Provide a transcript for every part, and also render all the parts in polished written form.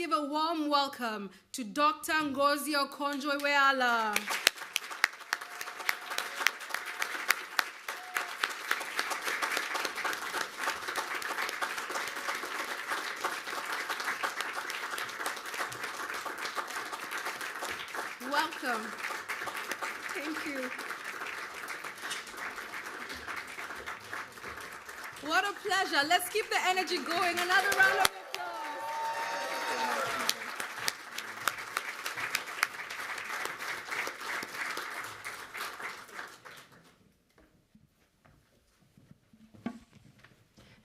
give a warm welcome to Dr. Ngozi Okonjo-Iweala. Welcome. Thank you. What a pleasure. Let's keep the energy going. Another round of applause.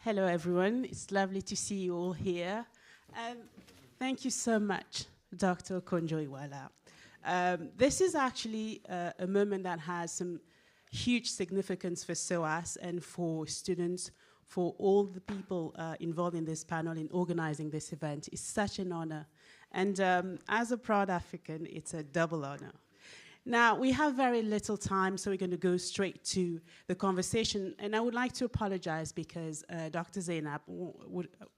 Hello, everyone. It's lovely to see you all here. Thank you so much, Dr. Okonjo-Iweala. This is actually a moment that has some huge significance for SOAS and for students, for all the people involved in this panel in organizing this event. It's such an honor. And as a proud African, it's a double honor. Now, we have very little time, so we're going to go straight to the conversation. And I would like to apologize because Dr. Zainab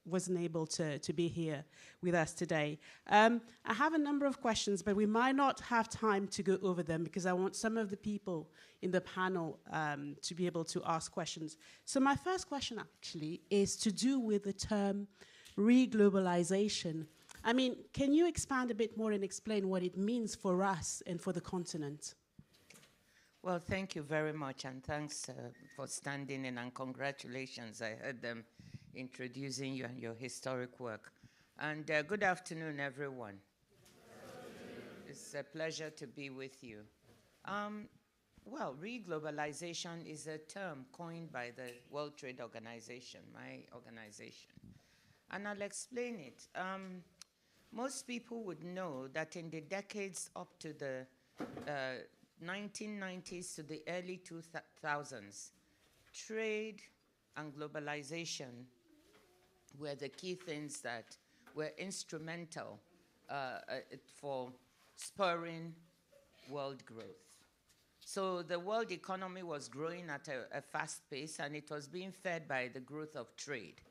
wasn't able to be here with us today. I have a number of questions, but we might not have time to go over them because I want some of the people in the panel to be able to ask questions. So my first question, actually, is to do with the term re-globalization. I mean, can you expand a bit more and explain what it means for us and for the continent? Well, thank you very much, and thanks for standing in, and congratulations. I heard them introducing you and your historic work. And good afternoon, everyone. It's a pleasure to be with you. Well, re-globalization is a term coined by the World Trade Organization, my organization. And I'll explain it. Most people would know that in the decades up to the 1990s to the early 2000s, trade and globalization were the key things that were instrumental for spurring world growth. So the world economy was growing at a fast pace, and it was being fed by the growth of trade.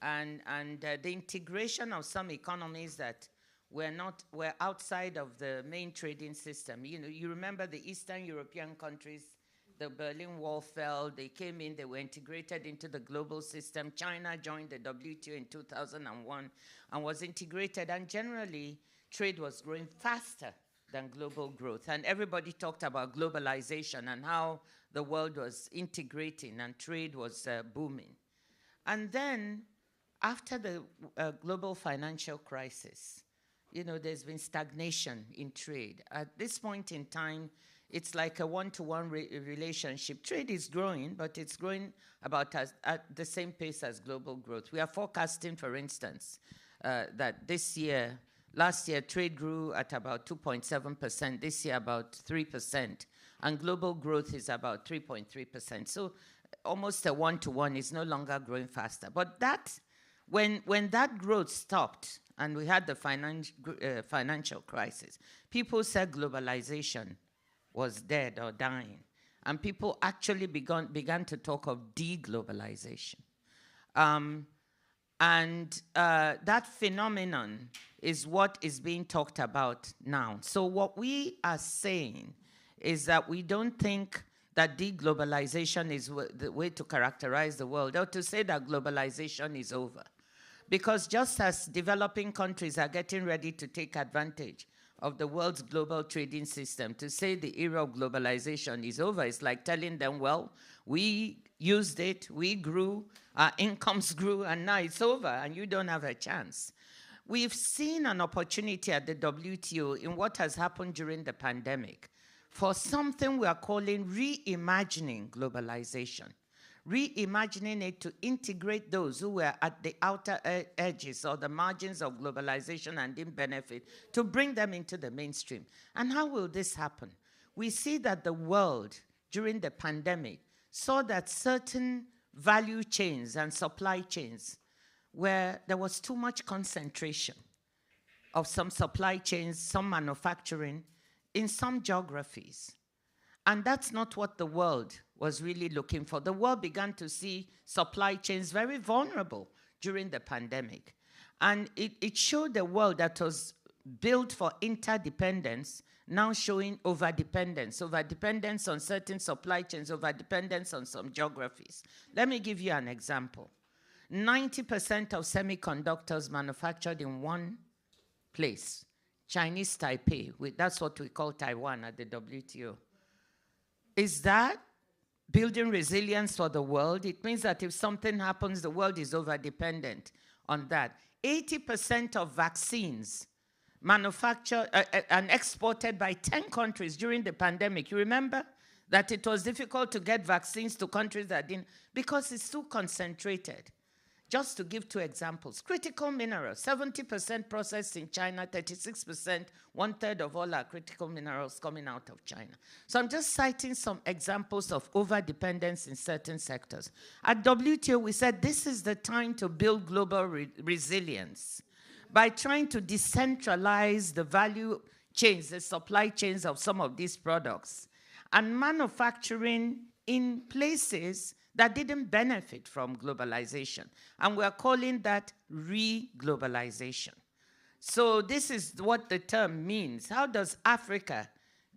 And the integration of some economies that were outside of the main trading system. You know, you remember the Eastern European countries, the Berlin Wall fell, they came in, they were integrated into the global system. China joined the WTO in 2001 and was integrated, and generally trade was growing faster than global growth. And everybody talked about globalization and how the world was integrating and trade was booming. And then, after the global financial crisis, you know, there's been stagnation in trade. At this point in time, it's like a one-to-one relationship. Trade is growing, but it's growing about at the same pace as global growth. We are forecasting, for instance, that last year, trade grew at about 2.7%, this year about 3%, and global growth is about 3.3%. So almost a one-to-one, is no longer growing faster. But that, when that growth stopped, and we had the financial crisis, people said globalization was dead or dying. And people actually began to talk of deglobalization. That phenomenon is what is being talked about now. So what we are saying is that we don't think that deglobalization is the way to characterize the world, or to say that globalization is over. Because just as developing countries are getting ready to take advantage of the world's global trading system, to say the era of globalization is over, it's like telling them, well, we used it, we grew, our incomes grew, and now it's over, and you don't have a chance. We've seen an opportunity at the WTO in what has happened during the pandemic for something we are calling reimagining globalization. Reimagining it to integrate those who were at the outer edges or the margins of globalization and didn't benefit, to bring them into the mainstream. And how will this happen? We see that the world during the pandemic saw that certain value chains and supply chains where there was too much concentration of some supply chains, some manufacturing in some geographies. And that's not what the world was really looking for. The world began to see supply chains very vulnerable during the pandemic. And it showed the world that was built for interdependence, now showing overdependence on certain supply chains, overdependence on some geographies. Let me give you an example. 90% of semiconductors manufactured in one place, Chinese Taipei, that's what we call Taiwan at the WTO. Is that building resilience for the world? It means that if something happens, the world is overdependent on that. 80% of vaccines manufactured and exported by 10 countries during the pandemic. You remember that it was difficult to get vaccines to countries that didn't, because it's too concentrated. Just to give 2 examples, critical minerals, 70% processed in China, 36%, 1/3 of all our critical minerals coming out of China. So I'm just citing some examples of overdependence in certain sectors. At WTO, we said this is the time to build global resilience by trying to decentralize the value chains, the supply chains of some of these products, and manufacturing in places that didn't benefit from globalization. And we're calling that re-globalization. So this is what the term means. How does Africa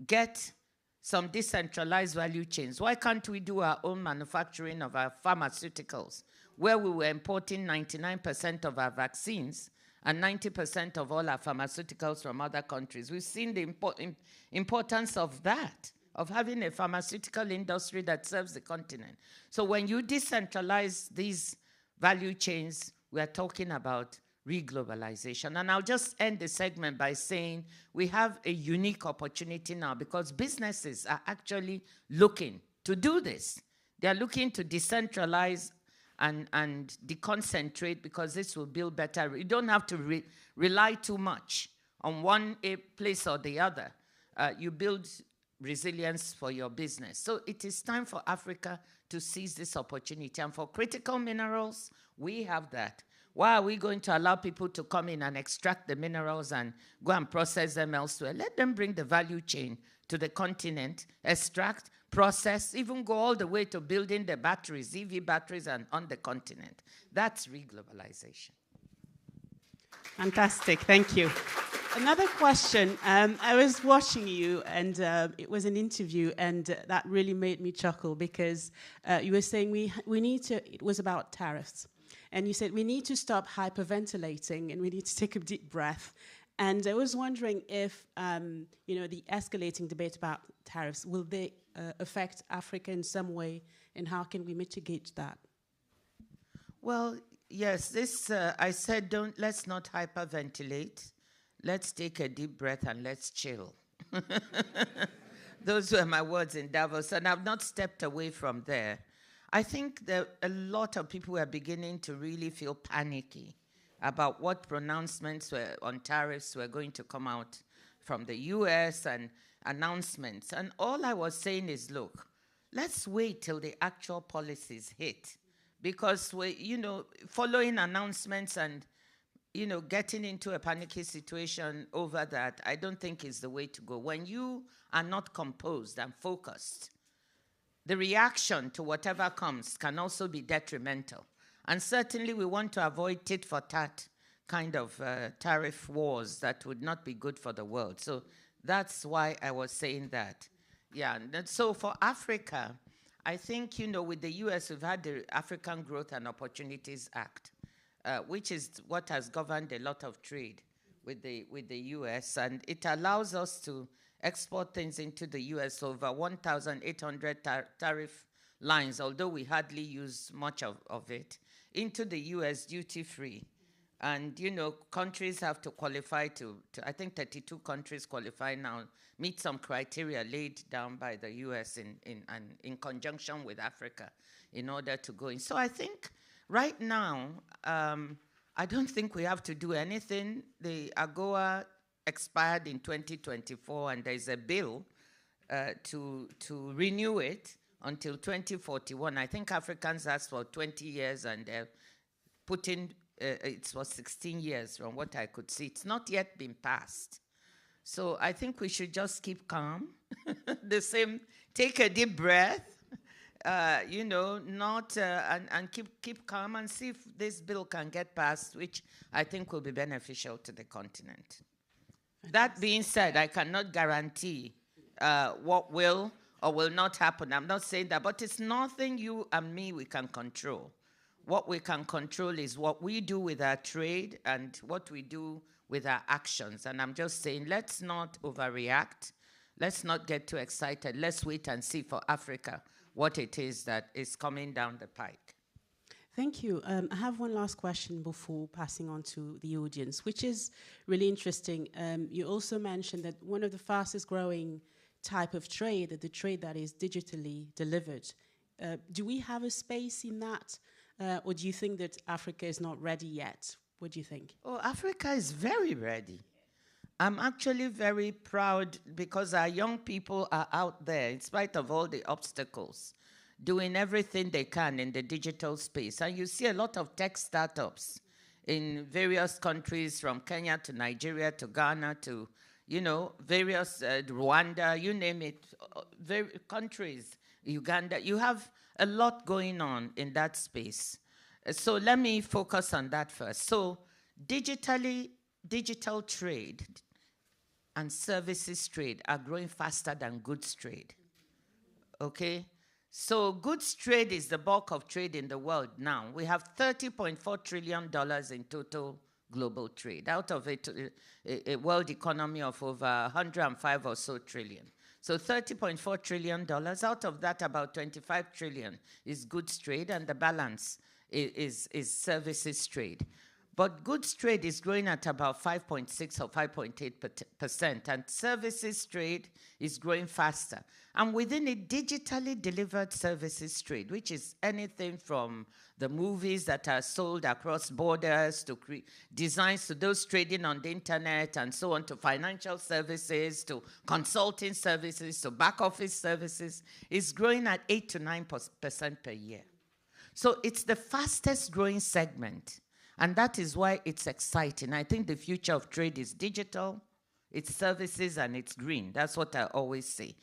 get some decentralized value chains? Why can't we do our own manufacturing of our pharmaceuticals, where we were importing 99% of our vaccines and 90% of all our pharmaceuticals from other countries? We've seen the importance of that, of having a pharmaceutical industry that serves the continent. So when you decentralize these value chains, we are talking about re-globalization. And I'll just end the segment by saying we have a unique opportunity now because businesses are actually looking to do this. They are looking to decentralize and deconcentrate because this will build better. You don't have to rely too much on one place or the other. You build resilience for your business. So it is time for Africa to seize this opportunity. And for critical minerals, we have that. Why are we going to allow people to come in and extract the minerals and go and process them elsewhere? Let them bring the value chain to the continent, extract, process, even go all the way to building the batteries, EV batteries, and on the continent. That's re-globalization. Fantastic, thank you. Another question. I was watching you, and it was an interview, and that really made me chuckle because you were saying we need to, it was about tariffs. And you said we need to stop hyperventilating and we need to take a deep breath. And I was wondering if, the escalating debate about tariffs, will they affect Africa in some way, and how can we mitigate that? Well, yes, this, I said, let's not hyperventilate. Let's take a deep breath and let's chill. Those were my words in Davos, and I've not stepped away from there. I think that a lot of people are beginning to really feel panicky about what pronouncements on tariffs were going to come out from the US and announcements. And all I was saying is, look, let's wait till the actual policies hit. Because following announcements and getting into a panicky situation over that, I don't think is the way to go. When you are not composed and focused, the reaction to whatever comes can also be detrimental. And certainly we want to avoid tit-for-tat kind of tariff wars that would not be good for the world. So that's why I was saying that. Yeah, and so for Africa, I think, with the US, we've had the African Growth and Opportunities Act, which is what has governed a lot of trade with the US, and it allows us to export things into the US, over 1,800 tariff lines, although we hardly use much of it, into the US duty-free. And, countries have to qualify to I think 32 countries qualify now, meet some criteria laid down by the US in conjunction with Africa in order to go in. So I think right now, I don't think we have to do anything. The AGOA expired in 2024, and there's a bill to renew it until 2041. I think Africans asked for 20 years, and they're putting, it was 16 years from what I could see. It's not yet been passed. So I think we should just keep calm. Take a deep breath, you know, not and keep calm and see if this bill can get passed, which I think will be beneficial to the continent. That being said, I cannot guarantee what will or will not happen. I'm not saying that, but it's nothing you and me we can control. What we can control is what we do with our trade and what we do with our actions. And I'm just saying, let's not overreact. Let's not get too excited. Let's wait and see for Africa what it is that is coming down the pike. Thank you. I have one last question before passing on to the audience, which is really interesting. You also mentioned that one of the fastest growing type of trade, the trade that is digitally delivered. Do we have a space in that? Or do you think that Africa is not ready yet? What do you think? Oh, Africa is very ready. I'm actually very proud because our young people are out there, in spite of all the obstacles, doing everything they can in the digital space. And you see a lot of tech startups in various countries, from Kenya to Nigeria to Ghana to, you know, various, Rwanda, you name it, countries, Uganda. You have a lot going on in that space. So let me focus on that first. So digital trade and services trade are growing faster than goods trade. Okay? So goods trade is the bulk of trade in the world now. We have $30.4 trillion in total global trade. Out of it, a world economy of over 105 or so trillion. So $30.4 trillion, out of that about 25 trillion is goods trade, and the balance is services trade. But goods trade is growing at about 5.6 or 5.8%, and services trade is growing faster. And within it, digitally delivered services trade, which is anything from the movies that are sold across borders to designs to those trading on the internet and so on, to financial services, to consulting services, to back office services, is growing at 8 to 9% per year. So it's the fastest growing segment. And that is why it's exciting. I think the future of trade is digital, it's services, and it's green. That's what I always say.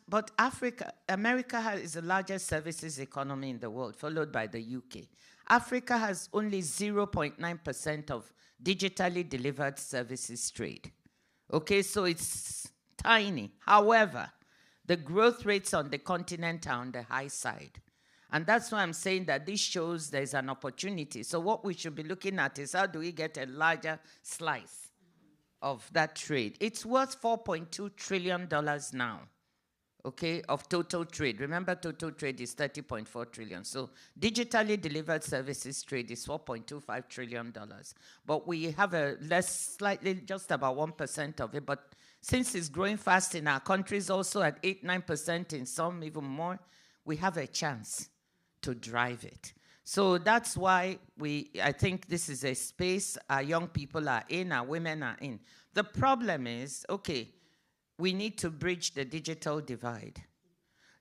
But America is the largest services economy in the world, followed by the UK. Africa has only 0.9% of digitally delivered services trade. Okay, so it's tiny. However, the growth rates on the continent are on the high side. And that's why I'm saying that this shows there's an opportunity. So what we should be looking at is how do we get a larger slice of that trade. It's worth $4.2 trillion now, okay, of total trade. Remember, total trade is $30.4 trillion. So digitally delivered services trade is $4.25 trillion. But we have slightly, just about 1% of it. But since it's growing fast in our countries, also at 8-9%, in some even more, we have a chance to drive it. So that's why I think this is a space our young people are in, our women are in. The problem is, okay, we need to bridge the digital divide.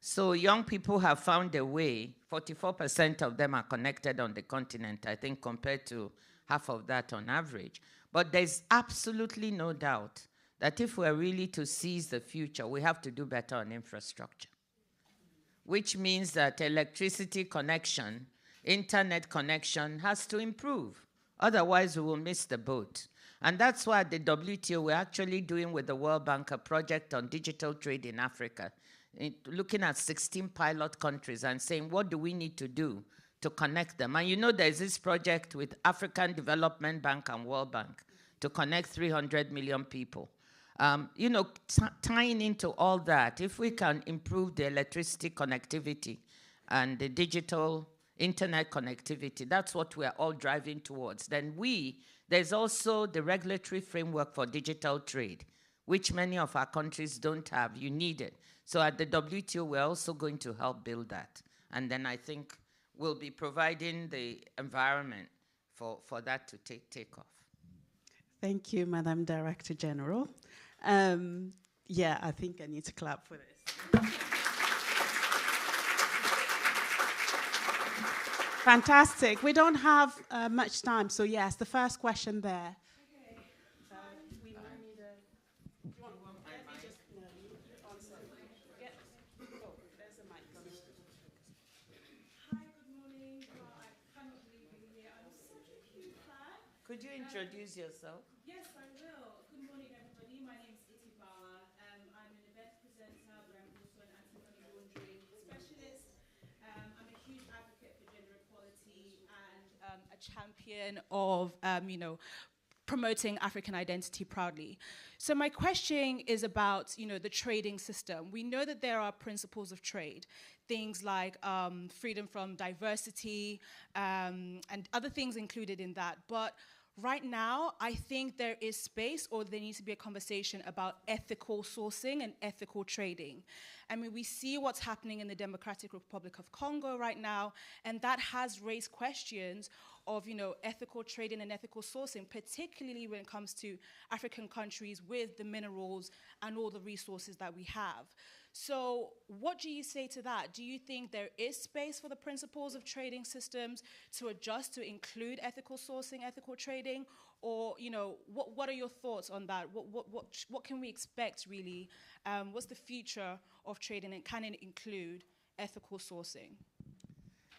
So young people have found a way. 44% of them are connected on the continent, I think, compared to half of that on average. But there's absolutely no doubt that if we're really to seize the future, we have to do better on infrastructure, which means that electricity connection, internet connection has to improve. Otherwise, we will miss the boat. And that's why at the WTO, we're actually doing with the World Bank a project on digital trade in Africa, looking at 16 pilot countries and saying, what do we need to do to connect them? And you know there's this project with African Development Bank and World Bank to connect 300 million people. You know, tying into all that, if we can improve the electricity connectivity and the digital internet connectivity, that's what we're all driving towards. Then there's also the regulatory framework for digital trade, which many of our countries don't have. You need it. So at the WTO, we're also going to help build that. And then I think we'll be providing the environment for that to take off. Thank you, Madam Director General. Yeah, I think I need to clap for this. Fantastic. We don't have much time, so yes, the first question there. Okay. We might need a... Do you want one? Let me just... No, you answer. Oh, there's a mic coming. Could you introduce yourself? Yes, I will. Good morning, everybody. My name is Itibala. I'm an event presenter, but I'm also an anti-money laundering specialist. I'm a huge advocate for gender equality and a champion of, promoting African identity proudly. So my question is about, the trading system. We know that there are principles of trade, things like freedom from diversity and other things included in that. But right now, I think there is space, or there needs to be a conversation about ethical sourcing and ethical trading. I mean, we see what's happening in the Democratic Republic of Congo right now, and that has raised questions of, ethical trading and ethical sourcing, particularly when it comes to African countries with the minerals and all the resources that we have. So what do you say to that? Do you think there is space for the principles of trading systems to adjust to include ethical sourcing, ethical trading? Or, what are your thoughts on that? What can we expect, really? What's the future of trading, and can it include ethical sourcing?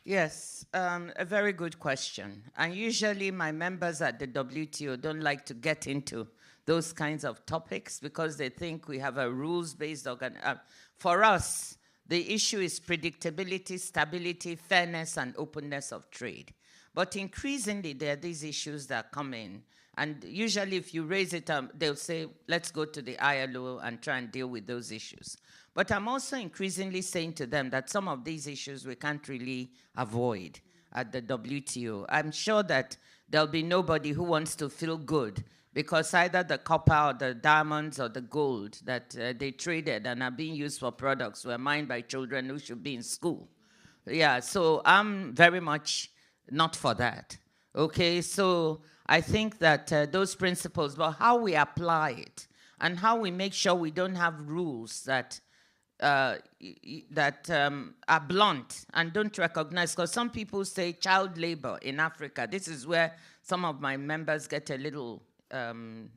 Yes, a very good question. And usually my members at the WTO don't like to get into those kinds of topics because they think we have a rules-based organization. For us, the issue is predictability, stability, fairness, and openness of trade. But increasingly, there are these issues that come in. And usually, if you raise it, they'll say, let's go to the ILO and try and deal with those issues. But I'm also increasingly saying to them that some of these issues we can't really avoid at the WTO. I'm sure that there'll be nobody who wants to feel good because either the copper or the diamonds or the gold that they traded and are being used for products were mined by children who should be in school. Yeah, so I'm very much not for that. Okay, so I think that those principles, but how we apply it and how we make sure we don't have rules that are blunt and don't recognize, because some people say child labor in Africa. This is where some of my members get a little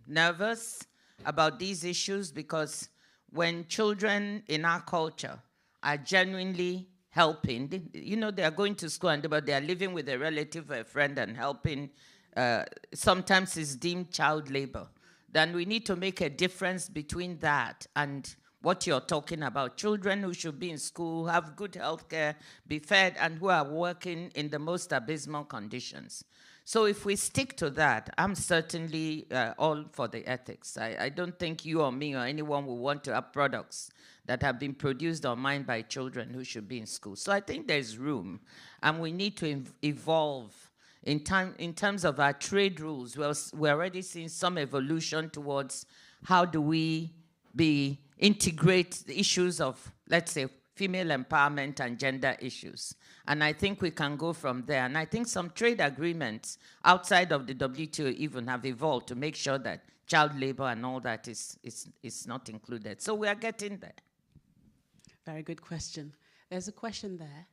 nervous about these issues, because when children in our culture are genuinely helping, they are going to school but they are living with a relative or a friend and helping, sometimes it's deemed child labor. Then we need to make a difference between that and what you're talking about. Children who should be in school, have good health care, be fed, and who are working in the most abysmal conditions. So if we stick to that, I'm certainly all for the ethics. I don't think you or me or anyone will want to have products that have been produced or mined by children who should be in school. So I think there's room, and we need to evolve in terms of our trade rules. We're already seeing some evolution towards how do we integrate the issues of, let's say, female empowerment and gender issues. And I think we can go from there. And I think some trade agreements outside of the WTO even have evolved to make sure that child labor and all that is not included. So we are getting there. Very good question. There's a question there,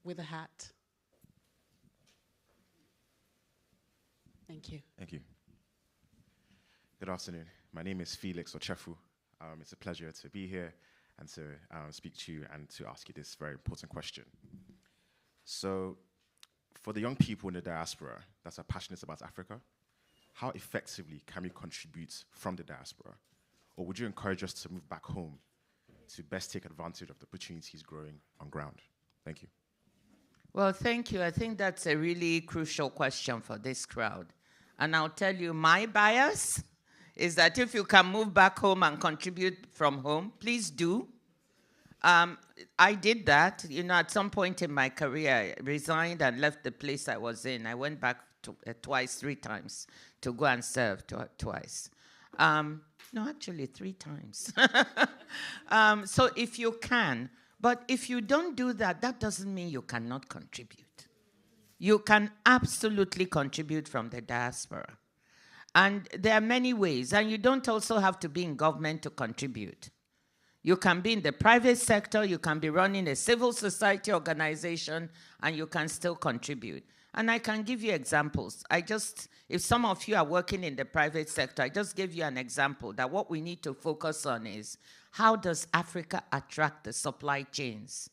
with a hat. Thank you. Thank you. Good afternoon. My name is Felix Ochefu. It's a pleasure to be here and to speak to you and to ask you this very important question. So, for the young people in the diaspora that are passionate about Africa, how effectively can we contribute from the diaspora? Or would you encourage us to move back home to best take advantage of the opportunities growing on ground? Thank you. Well, thank you. I think that's a really crucial question for this crowd. And I'll tell you, my bias is that if you can move back home and contribute from home, please do. I did that. At some point in my career, I resigned and left the place I was in. I went back twice, 3 times to go and serve twice. No, actually 3 times. So if you can, but if you don't do that, that doesn't mean you cannot contribute. You can absolutely contribute from the diaspora. And there are many ways, and you don't also have to be in government to contribute. You can be in the private sector, you can be running a civil society organization, and you can still contribute. And I can give you examples. If some of you are working in the private sector, I just gave you an example that what we need to focus on is how does Africa attract the supply chains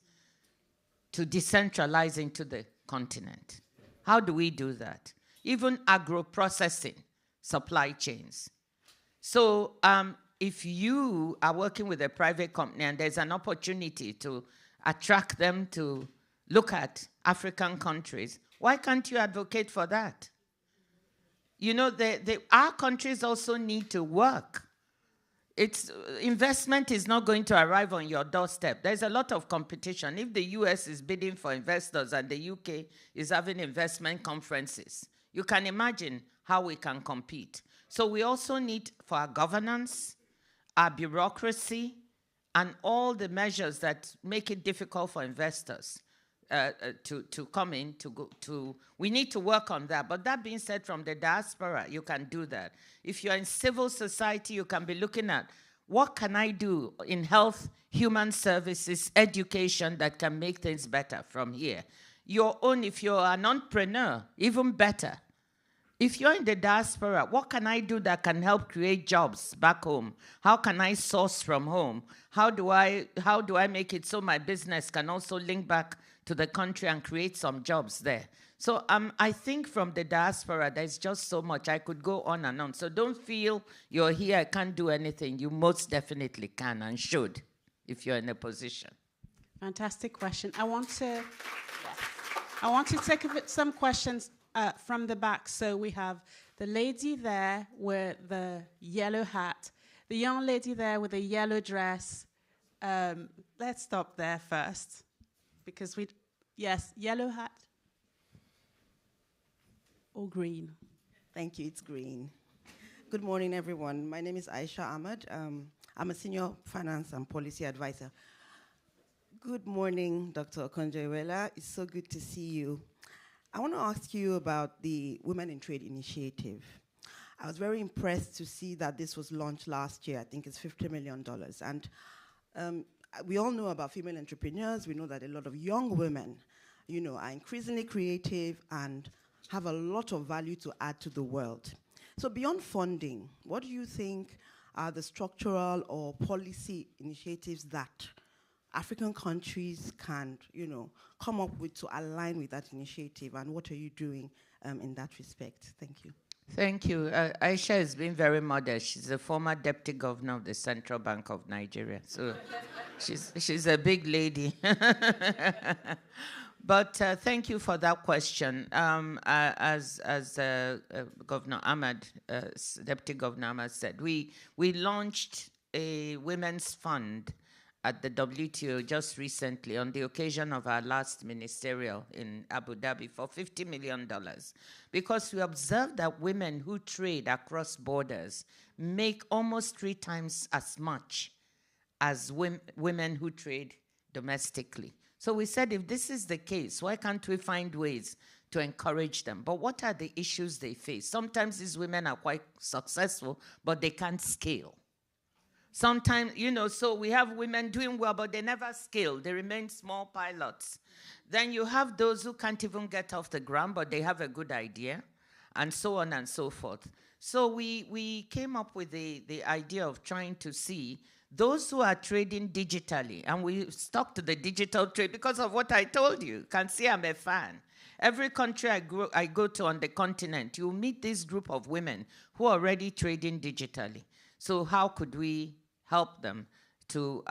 to decentralize into the continent? How do we do that? even agro-processing supply chains. So if you are working with a private company and there's an opportunity to attract them to look at African countries, why can't you advocate for that? You know, our countries also need to work. Investment is not going to arrive on your doorstep. There's a lot of competition. If the US is bidding for investors and the UK is having investment conferences, you can imagine how we can compete. So we also need, for our governance, our bureaucracy, and all the measures that make it difficult for investors to come in, we need to work on that. But that being said, from the diaspora, you can do that. If you're in civil society, you can be looking at what can I do in health, human services, education that can make things better from here. Your own, if you're an entrepreneur, even better. If you're in the diaspora, what can I do that can help create jobs back home? How can I source from home? How do I make it so my business can also link back to the country and create some jobs there? So I think from the diaspora, there's just so much. I could go on and on. So don't feel you're here, I can't do anything. You most definitely can and should if you're in a position. Fantastic question. I want to take some questions from the back. So we have the lady there with the yellow hat, the young lady there with the yellow dress. Let's stop there first, because yes, yellow hat or green? Thank you, it's green. Good morning, everyone. My name is Aisha Ahmed. I'm a senior finance and policy advisor. Good morning, Dr. Okonjo-Iweala. It's so good to see you. I want to ask you about the Women in Trade initiative. I was very impressed to see that this was launched last year. I think it's $50 million. And we all know about female entrepreneurs. We know that a lot of young women, are increasingly creative and have a lot of value to add to the world. So beyond funding, what do you think are the structural or policy initiatives that African countries can, come up with to align with that initiative, and what are you doing in that respect? Thank you. Thank you. Aisha has been very modest. She's a former deputy governor of the Central Bank of Nigeria, so she's a big lady. But thank you for that question. As Governor Ahmed, Deputy Governor Ahmed said, we launched a women's fund at the WTO just recently on the occasion of our last ministerial in Abu Dhabi for $50 million, because we observed that women who trade across borders make almost 3 times as much as women who trade domestically. So we said, if this is the case, why can't we find ways to encourage them? But what are the issues they face? Sometimes these women are quite successful, but they can't scale. Sometimes, so we have women doing well, but they never scale. They remain small pilots. Then you have those who can't even get off the ground, but they have a good idea, and so on and so forth. So we came up with the idea of trying to see those who are trading digitally, and we stuck to the digital trade because of what I told you. You can see I'm a fan. Every country I go to on the continent, you meet this group of women who are already trading digitally. So how could we help them to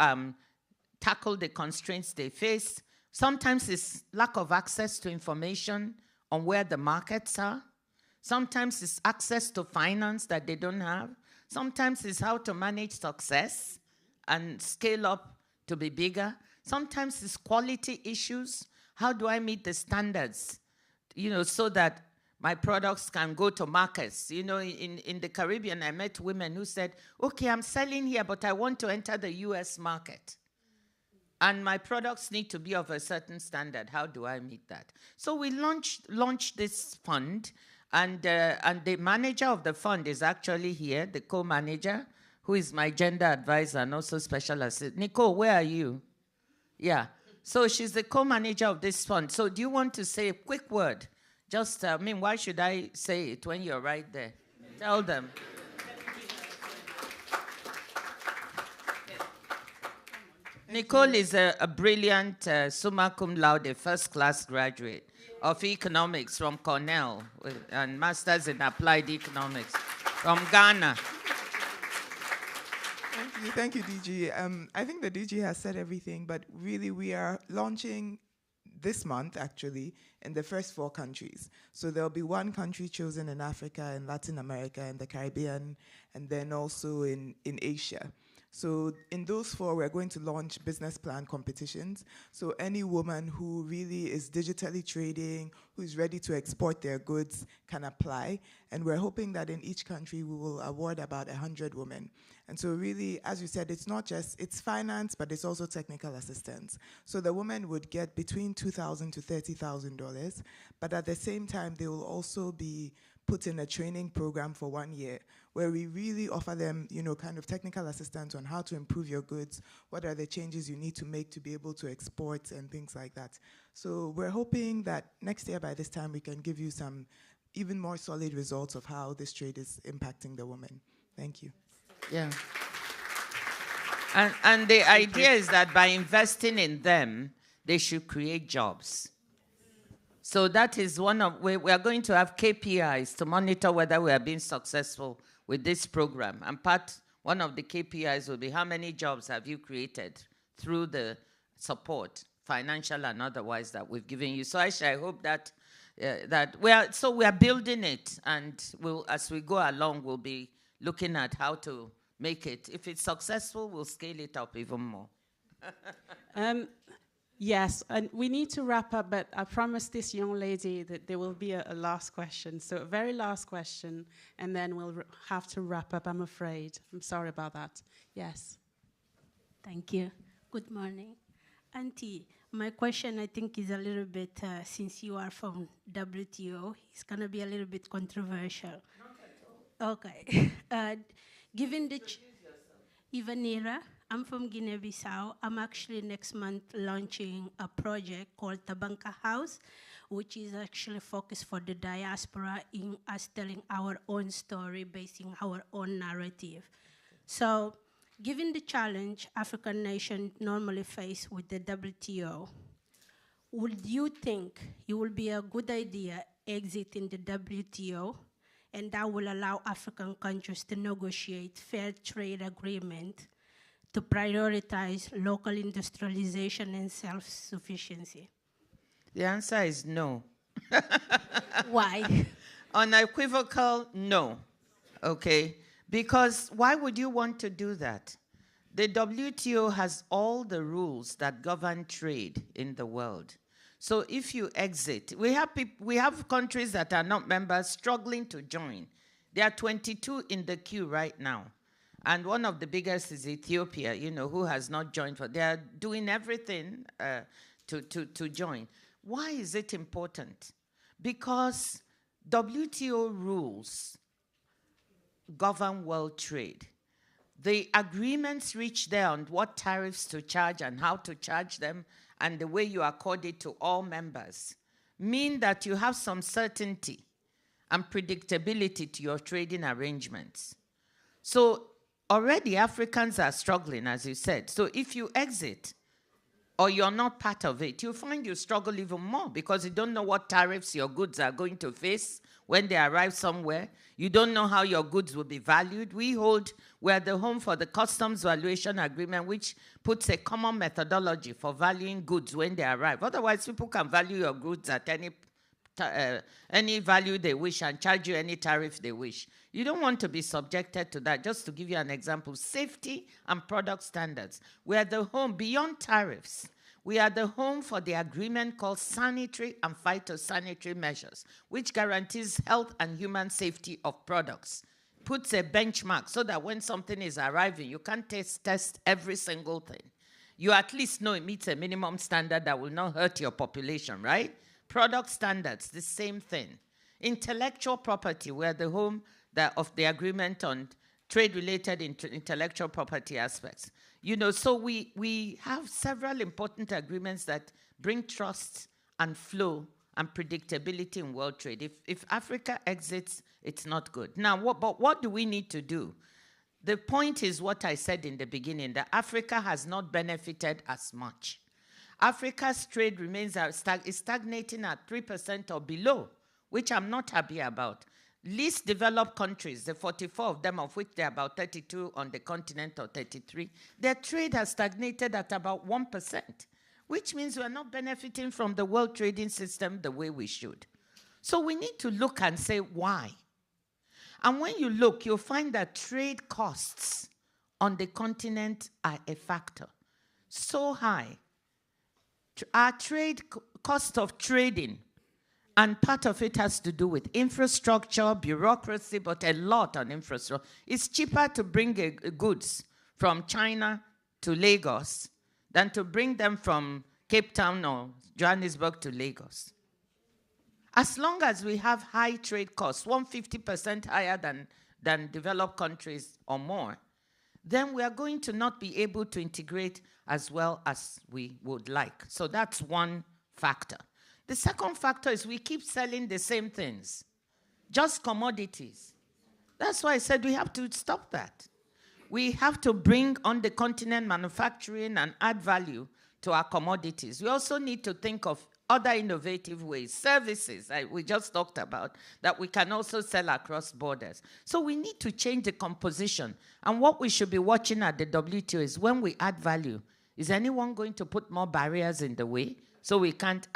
tackle the constraints they face? Sometimes it's lack of access to information on where the markets are. Sometimes it's access to finance that they don't have. Sometimes it's how to manage success and scale up to be bigger. Sometimes it's quality issues. How do I meet the standards, so that my products can go to markets? In the Caribbean, I met women who said, okay, I'm selling here, but I want to enter the US market. And my products need to be of a certain standard. How do I meet that? So we launched this fund, and the manager of the fund is actually here, the co-manager, who is my gender advisor and also special assistant. Nicole, where are you? Yeah. So she's the co-manager of this fund. So do you want to say a quick word? Just, why should I say it when you're right there? Tell them. Nicole is a brilliant summa cum laude first-class graduate of Economics from Cornell and Masters in Applied Economics from Ghana. Thank you, DG. I think the DG has said everything, but really we are launching this month, actually, in the first 4 countries. So there'll be 1 country chosen in Africa, in Latin America, in the Caribbean, and then also in Asia. So in those 4, we're going to launch business plan competitions. So any woman who really is digitally trading, who's ready to export their goods, can apply. And we're hoping that in each country, we will award about 100 women. And so really, as you said, it's not just, it's finance, but it's also technical assistance. So the women would get between $2,000 to $30,000, but at the same time, they will also be put in a training program for 1 year where we really offer them, kind of technical assistance on how to improve your goods, what are the changes you need to make to be able to export and things like that. So we're hoping that next year by this time we can give you some even more solid results of how this trade is impacting the women. Thank you. Yeah. And the idea is that by investing in them, they should create jobs. So that is one of, we are going to have KPIs to monitor whether we are being successful with this program. And one of the KPIs will be how many jobs have you created through the support, financial and otherwise, that we've given you. So Aisha, I hope that we are building it, and as we go along, we'll be looking at how to make it. If it's successful, we'll scale it up even more. Yes, and we need to wrap up, but I promised this young lady that there will be a last question. So a very last question, and then we'll have to wrap up, I'm afraid. I'm sorry about that. Yes. Thank you. Good morning. Auntie, my question, I think, is a little bit, since you are from WTO, it's going to be a little bit controversial. Okay. Given the... Ivanira, I'm from Guinea-Bissau. I'm actually next month launching a project called Tabanka House, which is actually focused for the diaspora in us telling our own story based on our own narrative. So, given the challenge African nations normally face with the WTO, would you think it would be a good idea exiting the WTO, and that will allow African countries to negotiate fair trade agreement to prioritize local industrialization and self-sufficiency? The answer is no. Why? Unequivocal no, okay? Because why would you want to do that? The WTO has all the rules that govern trade in the world. So if you exit, we have countries that are not members struggling to join. There are 22 in the queue right now. And one of the biggest is Ethiopia, who has not joined. They are doing everything to join. Why is it important? Because WTO rules govern world trade. The agreements reached there on what tariffs to charge and how to charge them, and the way you accord it to all members, mean that you have some certainty and predictability to your trading arrangements. So already Africans are struggling, as you said. So if you exit or you're not part of it, you'll find you struggle even more because you don't know what tariffs your goods are going to face when they arrive somewhere. You don't know how your goods will be valued. We're the home for the Customs Valuation Agreement, which puts a common methodology for valuing goods when they arrive. Otherwise, people can value your goods at any value they wish and charge you any tariff they wish. You don't want to be subjected to that. Just to give you an example, safety and product standards. We are the home, beyond tariffs, we are the home for the agreement called Sanitary and Phytosanitary Measures, which guarantees health and human safety of products. Puts a benchmark so that when something is arriving, you can't test every single thing. You at least know it meets a minimum standard that will not hurt your population, right? Product standards, the same thing. Intellectual property, we're the home of the agreement on trade-related intellectual property aspects. So we have several important agreements that bring trust and flow and predictability in world trade. If Africa exits, it's not good. Now, what do we need to do? The point is what I said in the beginning, that Africa has not benefited as much. Africa's trade remains is stagnating at 3% or below, which I'm not happy about. Least developed countries, the 44 of them, of which there are about 32 on the continent or 33, their trade has stagnated at about 1%, which means we're not benefiting from the world trading system the way we should. So we need to look and say why. And when you look, you'll find that trade costs on the continent are a factor. So high. Our cost of trading, and part of it has to do with infrastructure, bureaucracy, but a lot on infrastructure. It's cheaper to bring goods from China to Lagos than to bring them from Cape Town or Johannesburg to Lagos. As long as we have high trade costs, 150% higher than developed countries or more, then we are going to not be able to integrate as well as we would like. So that's one factor. The second factor is we keep selling the same things, just commodities. That's why I said we have to stop that. We have to bring on the continent manufacturing and add value to our commodities. We also need to think of other innovative ways, services we just talked about, that we can also sell across borders. So we need to change the composition. And what we should be watching at the WTO is when we add value, is anyone going to put more barriers in the way so we can't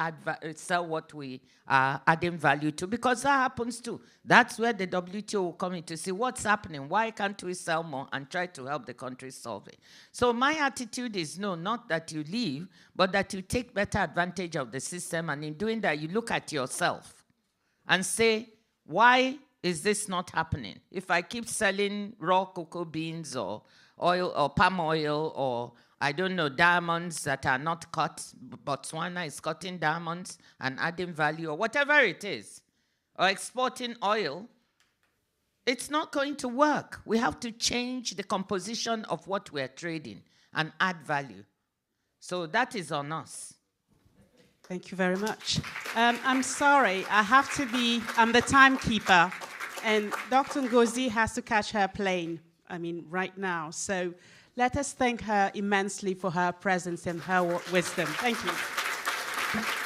sell what we are adding value to? Because that happens too. That's where the WTO will come in to see what's happening. Why can't we sell more and try to help the country solve it? So my attitude is no, not that you leave, but that you take better advantage of the system. And in doing that, you look at yourself and say, why is this not happening? If I keep selling raw cocoa beans or oil or palm oil or I don't know, diamonds that are not cut, Botswana is cutting diamonds and adding value, or whatever it is, or exporting oil, it's not going to work. We have to change the composition of what we're trading and add value. So that is on us. Thank you very much. I'm sorry, I'm the timekeeper, and Dr. Ngozi has to catch her plane, right now. So let us thank her immensely for her presence and her wisdom. Thank you.